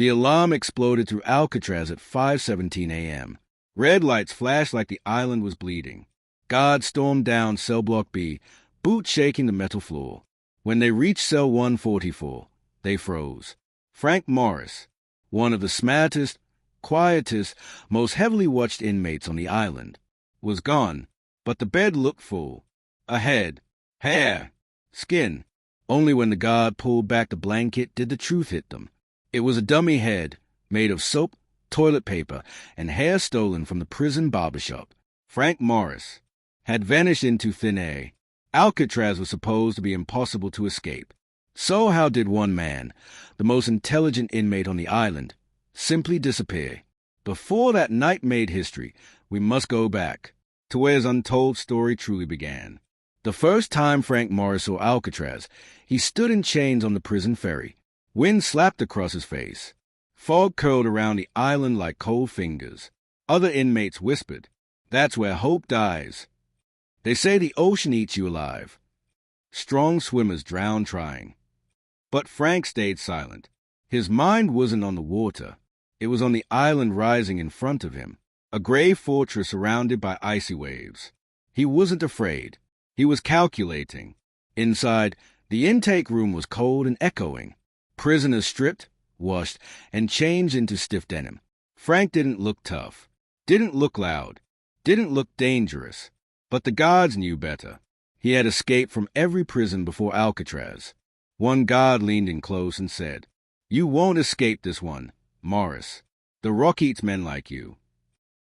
The alarm exploded through Alcatraz at 5:17 a.m. Red lights flashed like the island was bleeding. Guards stormed down cell block B, boots shaking the metal floor. When they reached cell 144, they froze. Frank Morris, one of the smartest, quietest, most heavily watched inmates on the island, was gone, but the bed looked full. A head, hair, skin. Only when the guard pulled back the blanket did the truth hit them. It was a dummy head, made of soap, toilet paper, and hair stolen from the prison barbershop. Frank Morris had vanished into thin air. Alcatraz was supposed to be impossible to escape. So how did one man, the most intelligent inmate on the island, simply disappear? Before that night made history, we must go back to where his untold story truly began. The first time Frank Morris saw Alcatraz, he stood in chains on the prison ferry. Wind slapped across his face. Fog curled around the island like cold fingers. Other inmates whispered, "That's where hope dies." They say the ocean eats you alive. Strong swimmers drown trying. But Frank stayed silent. His mind wasn't on the water. It was on the island rising in front of him, a gray fortress surrounded by icy waves. He wasn't afraid. He was calculating. Inside, the intake room was cold and echoing. Prisoners stripped, washed, and changed into stiff denim. Frank didn't look tough, didn't look loud, didn't look dangerous. But the guards knew better. He had escaped from every prison before Alcatraz. One guard leaned in close and said, "You won't escape this one, Morris. The rock eats men like you."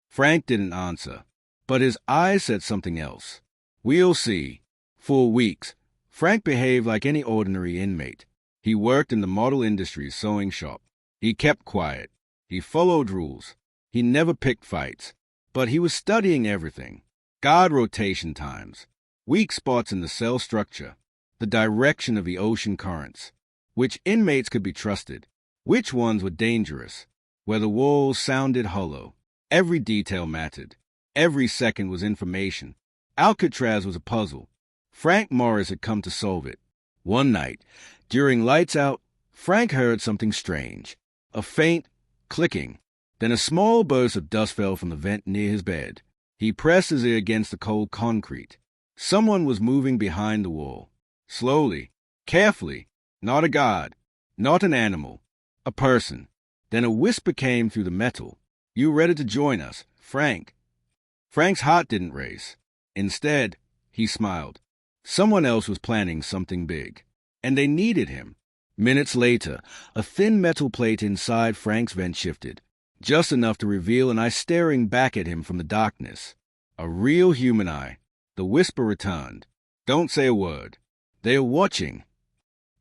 Frank didn't answer, but his eyes said something else. "We'll see." For weeks, Frank behaved like any ordinary inmate. He worked in the model industry's sewing shop. He kept quiet. He followed rules. He never picked fights. But he was studying everything. Guard rotation times, weak spots in the cell structure, the direction of the ocean currents, which inmates could be trusted, which ones were dangerous, where the walls sounded hollow. Every detail mattered. Every second was information. Alcatraz was a puzzle. Frank Morris had come to solve it. One night, during lights out, Frank heard something strange. A faint clicking. Then a small burst of dust fell from the vent near his bed. He pressed his ear against the cold concrete. Someone was moving behind the wall. Slowly, carefully. Not a guard, not an animal, a person. Then a whisper came through the metal. "You ready to join us, Frank?" Frank's heart didn't race. Instead, he smiled. Someone else was planning something big, and they needed him. Minutes later, a thin metal plate inside Frank's vent shifted, just enough to reveal an eye staring back at him from the darkness. A real human eye. The whisper returned. "Don't say a word. They are watching."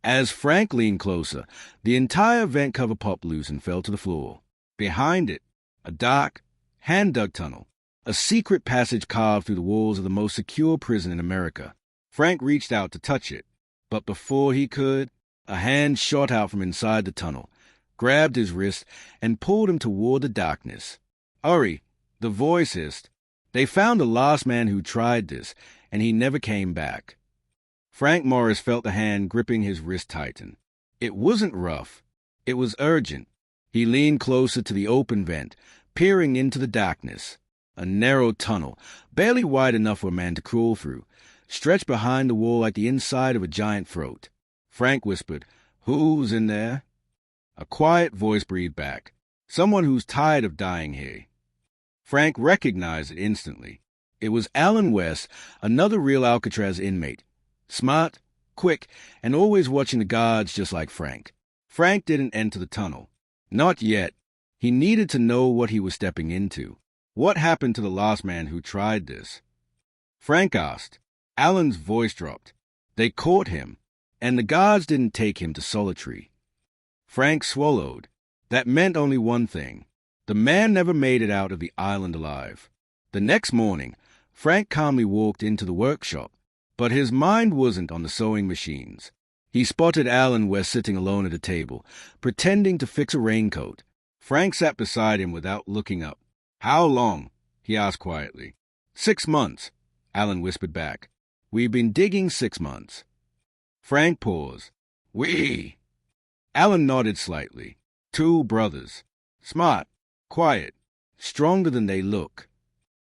As Frank leaned closer, the entire vent cover popped loose and fell to the floor. Behind it, a dark, hand-dug tunnel, a secret passage carved through the walls of the most secure prison in America. Frank reached out to touch it, but before he could, a hand shot out from inside the tunnel, grabbed his wrist, and pulled him toward the darkness. "Hurry," the voice hissed. "They found the last man who tried this, and he never came back." Frank Morris felt the hand gripping his wrist tighten. It wasn't rough. It was urgent. He leaned closer to the open vent, peering into the darkness. A narrow tunnel, barely wide enough for a man to crawl through, stretched behind the wall like the inside of a giant throat. Frank whispered, "Who's in there?" A quiet voice breathed back. "Someone who's tired of dying here." Frank recognized it instantly. It was Alan West, another real Alcatraz inmate. Smart, quick, and always watching the guards just like Frank. Frank didn't enter the tunnel. Not yet. He needed to know what he was stepping into. What happened to the last man who tried this? Frank asked. Alan's voice dropped. They caught him, and the guards didn't take him to solitary. Frank swallowed. That meant only one thing. The man never made it out of the island alive. The next morning, Frank calmly walked into the workshop, but his mind wasn't on the sewing machines. He spotted Alan West sitting alone at a table, pretending to fix a raincoat. Frank sat beside him without looking up. "How long?" he asked quietly. 6 months, Alan whispered back. "We've been digging 6 months. Frank paused. "We?" Alan nodded slightly. 2 brothers. Smart, quiet, stronger than they look.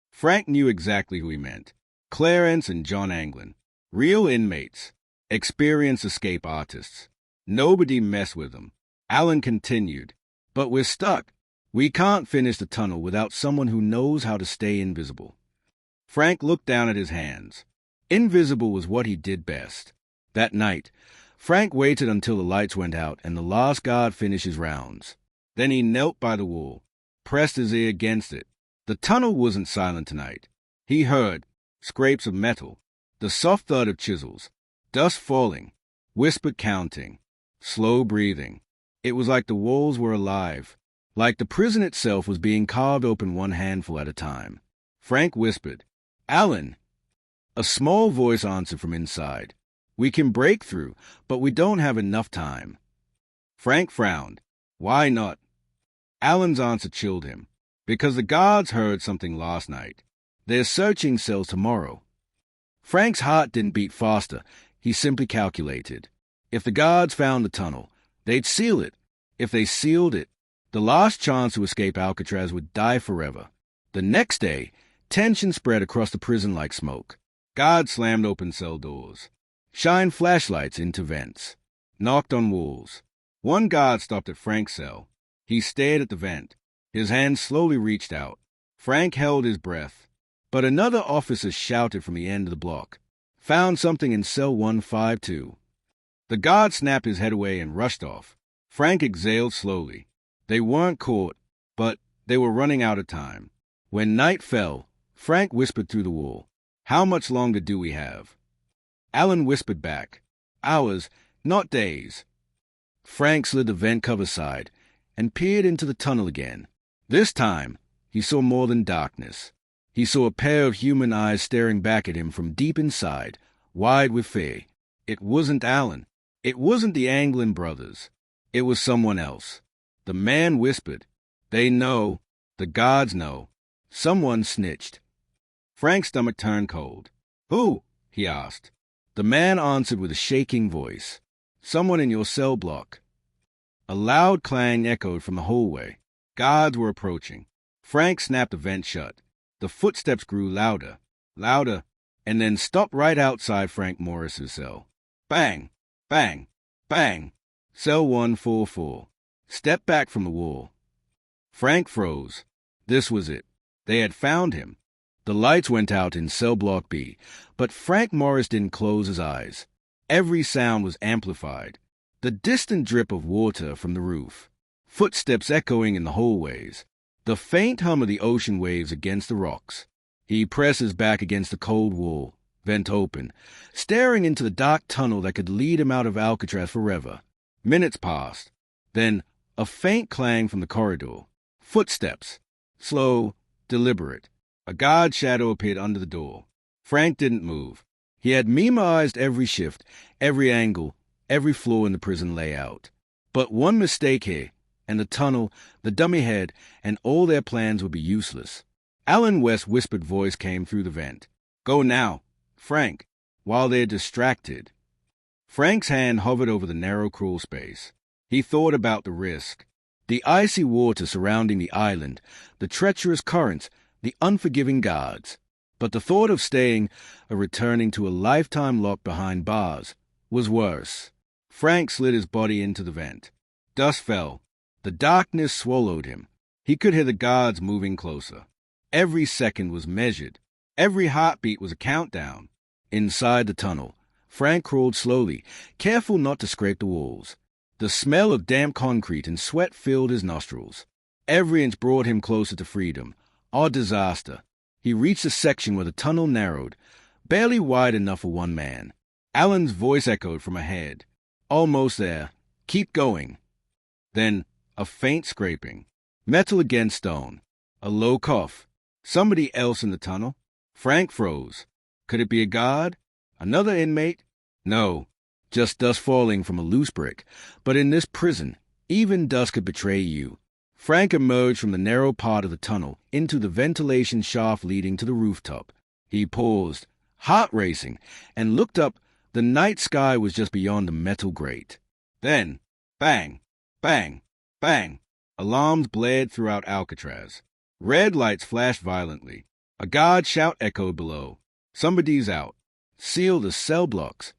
Frank knew exactly who he meant. Clarence and John Anglin. Real inmates. Experienced escape artists. Nobody messed with them. Alan continued. But we're stuck. We can't finish the tunnel without someone who knows how to stay invisible. Frank looked down at his hands. Invisible was what he did best. That night, Frank waited until the lights went out and the last guard finished his rounds. Then he knelt by the wall, pressed his ear against it. The tunnel wasn't silent tonight. He heard scrapes of metal, the soft thud of chisels, dust falling, whispered counting, slow breathing. It was like the walls were alive, like the prison itself was being carved open one handful at a time. Frank whispered, "Alan!" A small voice answered from inside. "We can break through, but we don't have enough time." Frank frowned. "Why not?" Alan's answer chilled him. "Because the guards heard something last night. They're searching cells tomorrow." Frank's heart didn't beat faster. He simply calculated. If the guards found the tunnel, they'd seal it. If they sealed it, the last chance to escape Alcatraz would die forever. The next day, tension spread across the prison like smoke. Guards slammed open cell doors, shined flashlights into vents, knocked on walls. One guard stopped at Frank's cell. He stared at the vent. His hand slowly reached out. Frank held his breath. But another officer shouted from the end of the block. "Found something in cell 152. The guard snapped his head away and rushed off. Frank exhaled slowly. They weren't caught, but they were running out of time. When night fell, Frank whispered through the wall, "How much longer do we have?" Alan whispered back, "Hours, not days." Frank slid the vent cover aside and peered into the tunnel again. This time, he saw more than darkness. He saw a pair of human eyes staring back at him from deep inside, wide with fear. It wasn't Alan. It wasn't the Anglin brothers. It was someone else. The man whispered, "They know. The guards know. Someone snitched." Frank's stomach turned cold. "Who?" he asked. The man answered with a shaking voice, "Someone in your cell block." A loud clang echoed from the hallway. Guards were approaching. Frank snapped the vent shut. The footsteps grew louder, louder, and then stopped right outside Frank Morris's cell. Bang! Bang! Bang! Cell 144. Step back from the wall. Frank froze. This was it. They had found him. The lights went out in cell block B, but Frank Morris didn't close his eyes. Every sound was amplified. The distant drip of water from the roof, footsteps echoing in the hallways, the faint hum of the ocean waves against the rocks. He pressed his back against the cold wall, vent open, staring into the dark tunnel that could lead him out of Alcatraz forever. Minutes passed. Then a faint clang from the corridor. Footsteps. Slow, deliberate. A guard shadow appeared under the door. Frank didn't move. He had memorized every shift, every angle, every floor in the prison layout. But one mistake here, and the tunnel, the dummy head, and all their plans would be useless. Alan West's whispered voice came through the vent. "Go now, Frank, while they're distracted." Frank's hand hovered over the narrow crawl space. He thought about the risk. The icy water surrounding the island, the treacherous currents, the unforgiving guards. But the thought of staying, or returning to a lifetime locked behind bars, was worse. Frank slid his body into the vent. Dust fell. The darkness swallowed him. He could hear the guards moving closer. Every second was measured. Every heartbeat was a countdown. Inside the tunnel, Frank crawled slowly, careful not to scrape the walls. The smell of damp concrete and sweat filled his nostrils. Every inch brought him closer to freedom, or disaster. He reached a section where the tunnel narrowed, barely wide enough for one man. Alan's voice echoed from ahead. "Almost there. Keep going." Then a faint scraping. Metal against stone. A low cough. Somebody else in the tunnel? Frank froze. Could it be a guard? Another inmate? No. Just dust falling from a loose brick. But in this prison, even dust could betray you. Frank emerged from the narrow part of the tunnel into the ventilation shaft leading to the rooftop. He paused, heart racing, and looked up. The night sky was just beyond the metal grate. Then, bang, bang, Bang! Alarms blared throughout Alcatraz. Red lights flashed violently. A guard shout echoed below. Somebody's out. Seal the cell blocks.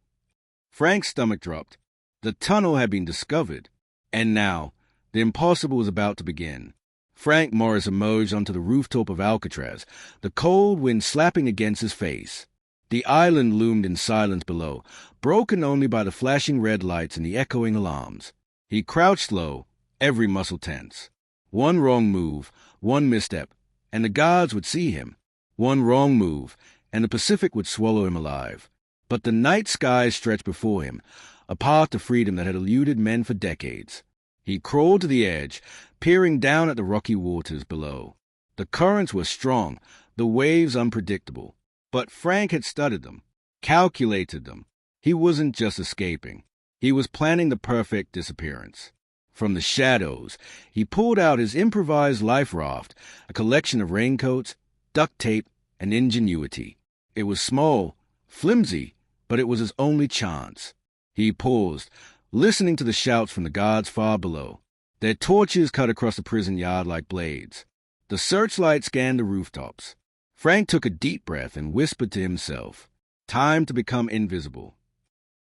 Frank's stomach dropped. The tunnel had been discovered. And now, the impossible was about to begin. Frank Morris emerged onto the rooftop of Alcatraz, the cold wind slapping against his face. The island loomed in silence below, broken only by the flashing red lights and the echoing alarms. He crouched low, every muscle tense. One wrong move, one misstep, and the guards would see him. One wrong move, and the Pacific would swallow him alive. But the night skies stretched before him, a path to freedom that had eluded men for decades. He crawled to the edge, peering down at the rocky waters below. The currents were strong, the waves unpredictable. But Frank had studied them, calculated them. He wasn't just escaping. He was planning the perfect disappearance. From the shadows, he pulled out his improvised life raft, a collection of raincoats, duct tape, and ingenuity. It was small, flimsy, but it was his only chance. He paused, listening to the shouts from the guards far below. Their torches cut across the prison yard like blades. The searchlight scanned the rooftops. Frank took a deep breath and whispered to himself, "Time to become invisible."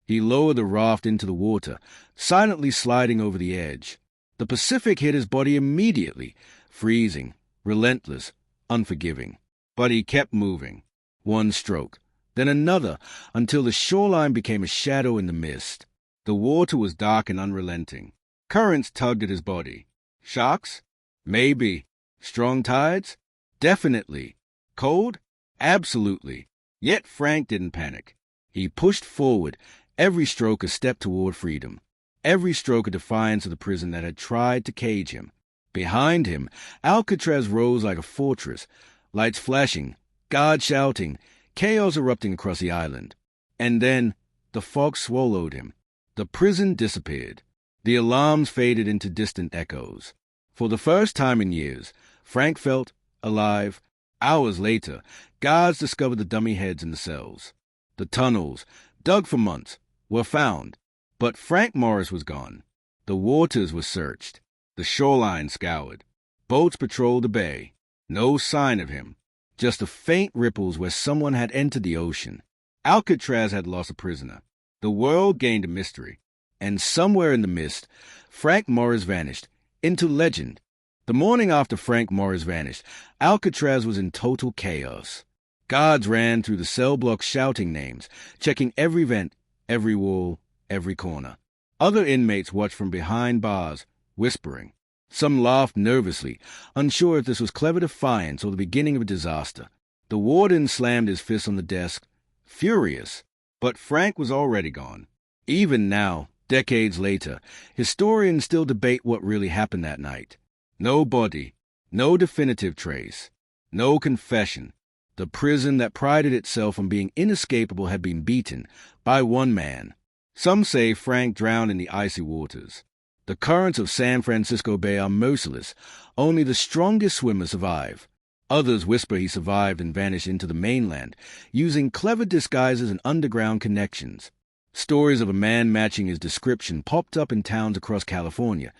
He lowered the raft into the water, silently sliding over the edge. The Pacific hit his body immediately, freezing, relentless, unforgiving. But he kept moving. One stroke, then another, until the shoreline became a shadow in the mist. The water was dark and unrelenting. Currents tugged at his body. Sharks? Maybe. Strong tides? Definitely. Cold? Absolutely. Yet Frank didn't panic. He pushed forward, every stroke a step toward freedom, every stroke a defiance of the prison that had tried to cage him. Behind him, Alcatraz rose like a fortress, lights flashing, guards shouting, chaos erupting across the island. And then the fog swallowed him. The prison disappeared. The alarms faded into distant echoes. For the first time in years, Frank felt alive. Hours later, guards discovered the dummy heads in the cells. The tunnels, dug for months, were found. But Frank Morris was gone. The waters were searched. The shoreline scoured. Boats patrolled the bay. No sign of him. Just the faint ripples where someone had entered the ocean. Alcatraz had lost a prisoner. The world gained a mystery. And somewhere in the mist, Frank Morris vanished, into legend. The morning after Frank Morris vanished, Alcatraz was in total chaos. Guards ran through the cell blocks shouting names, checking every vent, every wall, every corner. Other inmates watched from behind bars, whispering. Some laughed nervously, unsure if this was clever defiance or the beginning of a disaster. The warden slammed his fist on the desk, furious. But Frank was already gone. Even now, decades later, historians still debate what really happened that night. No body, no definitive trace, no confession. The prison that prided itself on being inescapable had been beaten by one man. Some say Frank drowned in the icy waters. The currents of San Francisco Bay are merciless. Only the strongest swimmers survive. Others whisper he survived and vanished into the mainland, using clever disguises and underground connections. Stories of a man matching his description popped up in towns across California,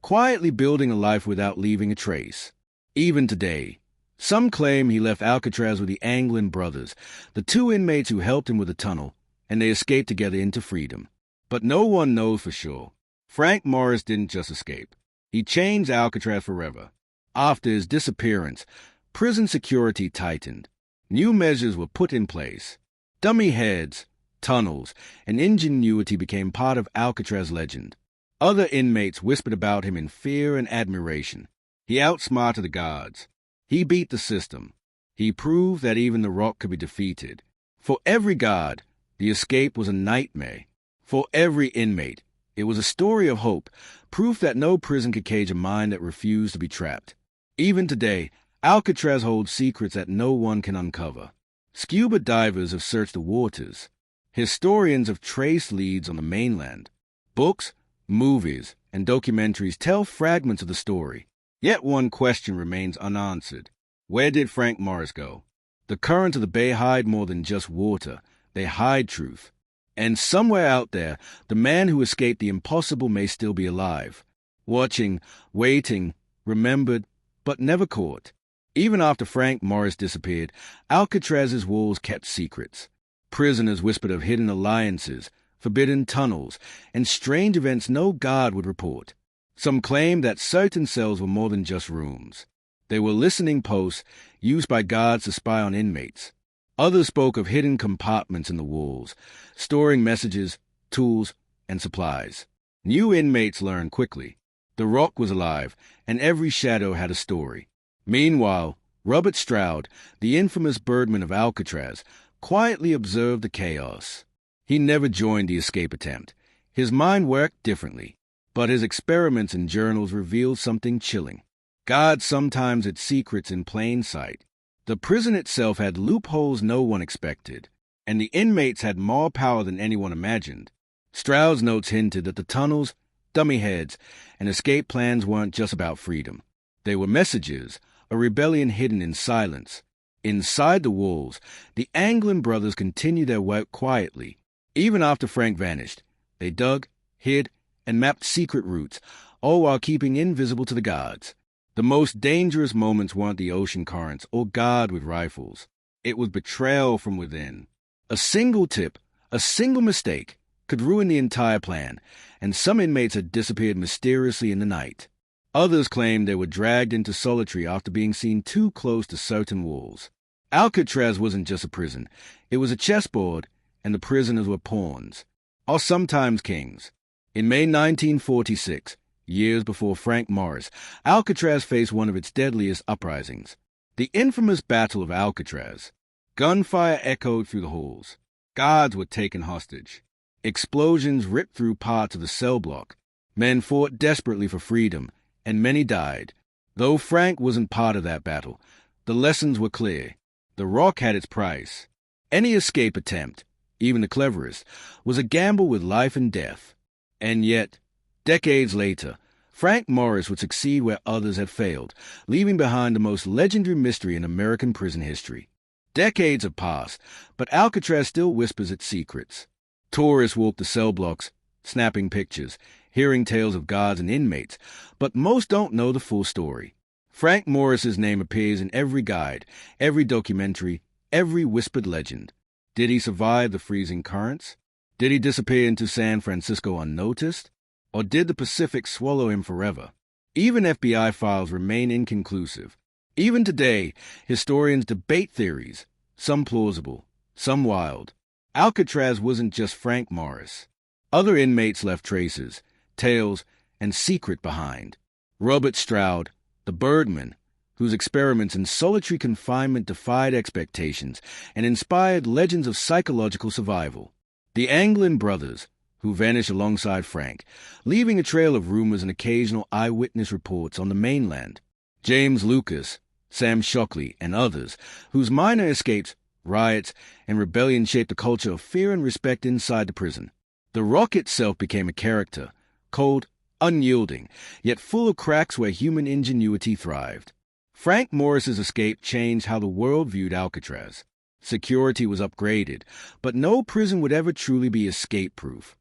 quietly building a life without leaving a trace. Even today, some claim he left Alcatraz with the Anglin brothers, the two inmates who helped him with the tunnel, and they escaped together into freedom. But no one knows for sure. Frank Morris didn't just escape. He changed Alcatraz forever. After his disappearance, prison security tightened. New measures were put in place. Dummy heads, tunnels, and ingenuity became part of Alcatraz legend. Other inmates whispered about him in fear and admiration. He outsmarted the guards. He beat the system. He proved that even the Rock could be defeated. For every guard, the escape was a nightmare. For every inmate, it was a story of hope, proof that no prison could cage a mind that refused to be trapped. Even today, Alcatraz holds secrets that no one can uncover. Scuba divers have searched the waters. Historians have traced leads on the mainland. Books, movies, and documentaries tell fragments of the story. Yet one question remains unanswered. Where did Frank Morris go? The currents of the bay hide more than just water. They hide truth. And somewhere out there, the man who escaped the impossible may still be alive. watching, waiting, remembered, but never caught. Even after Frank Morris disappeared, Alcatraz's walls kept secrets. Prisoners whispered of hidden alliances, forbidden tunnels, and strange events no guard would report. Some claimed that certain cells were more than just rooms. They were listening posts used by guards to spy on inmates. Others spoke of hidden compartments in the walls, storing messages, tools, and supplies. New inmates learned quickly. The Rock was alive, and every shadow had a story. Meanwhile, Robert Stroud, the infamous birdman of Alcatraz, quietly observed the chaos. He never joined the escape attempt. His mind worked differently, but his experiments and journals revealed something chilling. God sometimes hid secrets in plain sight. The prison itself had loopholes no one expected, and the inmates had more power than anyone imagined. Stroud's notes hinted that the tunnels, dummy heads, and escape plans weren't just about freedom. They were messages, a rebellion hidden in silence. Inside the walls, the Anglin brothers continued their work quietly. Even after Frank vanished, they dug, hid, and mapped secret routes, all while keeping invisible to the guards. The most dangerous moments weren't the ocean currents or guard with rifles. It was betrayal from within. A single tip, a single mistake, could ruin the entire plan, and some inmates had disappeared mysteriously in the night. Others claimed they were dragged into solitary after being seen too close to certain walls. Alcatraz wasn't just a prison. It was a chessboard, and the prisoners were pawns, or sometimes kings. In May 1946, years before Frank Morris, Alcatraz faced one of its deadliest uprisings. The infamous Battle of Alcatraz. Gunfire echoed through the halls. Guards were taken hostage. Explosions ripped through parts of the cell block. Men fought desperately for freedom, and many died. Though Frank wasn't part of that battle, the lessons were clear. The Rock had its price. Any escape attempt, even the cleverest, was a gamble with life and death. And yet, decades later, Frank Morris would succeed where others had failed, leaving behind the most legendary mystery in American prison history. Decades have passed, but Alcatraz still whispers its secrets. Tourists walk the cell blocks, snapping pictures, hearing tales of guards and inmates, but most don't know the full story. Frank Morris's name appears in every guide, every documentary, every whispered legend. Did he survive the freezing currents? Did he disappear into San Francisco unnoticed? Or did the Pacific swallow him forever? Even FBI files remain inconclusive. Even today, historians debate theories, some plausible, some wild. Alcatraz wasn't just Frank Morris. Other inmates left traces, tales, and secret behind. Robert Stroud, the birdman, whose experiments in solitary confinement defied expectations and inspired legends of psychological survival. The Anglin brothers, who vanished alongside Frank, leaving a trail of rumors and occasional eyewitness reports on the mainland. James Lucas, Sam Shockley, and others, whose minor escapes, riots, and rebellion shaped a culture of fear and respect inside the prison. The Rock itself became a character, cold, unyielding, yet full of cracks where human ingenuity thrived. Frank Morris's escape changed how the world viewed Alcatraz. Security was upgraded, but no prison would ever truly be escape-proof.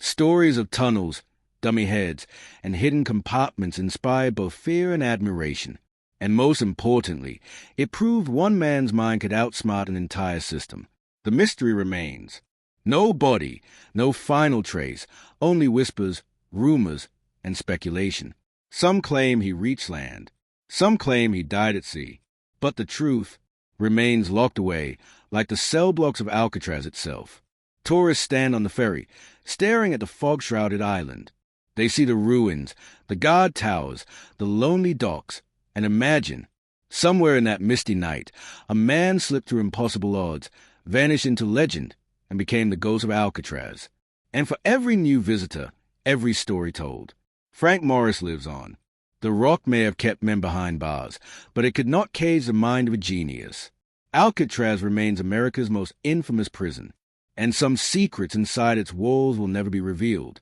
Stories of tunnels, dummy heads, and hidden compartments inspired both fear and admiration. And most importantly, it proved one man's mind could outsmart an entire system. The mystery remains. No body, no final trace, only whispers, rumors, and speculation. Some claim he reached land. Some claim he died at sea. But the truth remains locked away, like the cell blocks of Alcatraz itself. Tourists stand on the ferry, staring at the fog-shrouded island. They see the ruins, the guard towers, the lonely docks, and imagine, somewhere in that misty night, a man slipped through impossible odds, vanished into legend, and became the ghost of Alcatraz. And for every new visitor, every story told, Frank Morris lives on. The Rock may have kept men behind bars, but it could not cage the mind of a genius. Alcatraz remains America's most infamous prison, and some secrets inside its walls will never be revealed.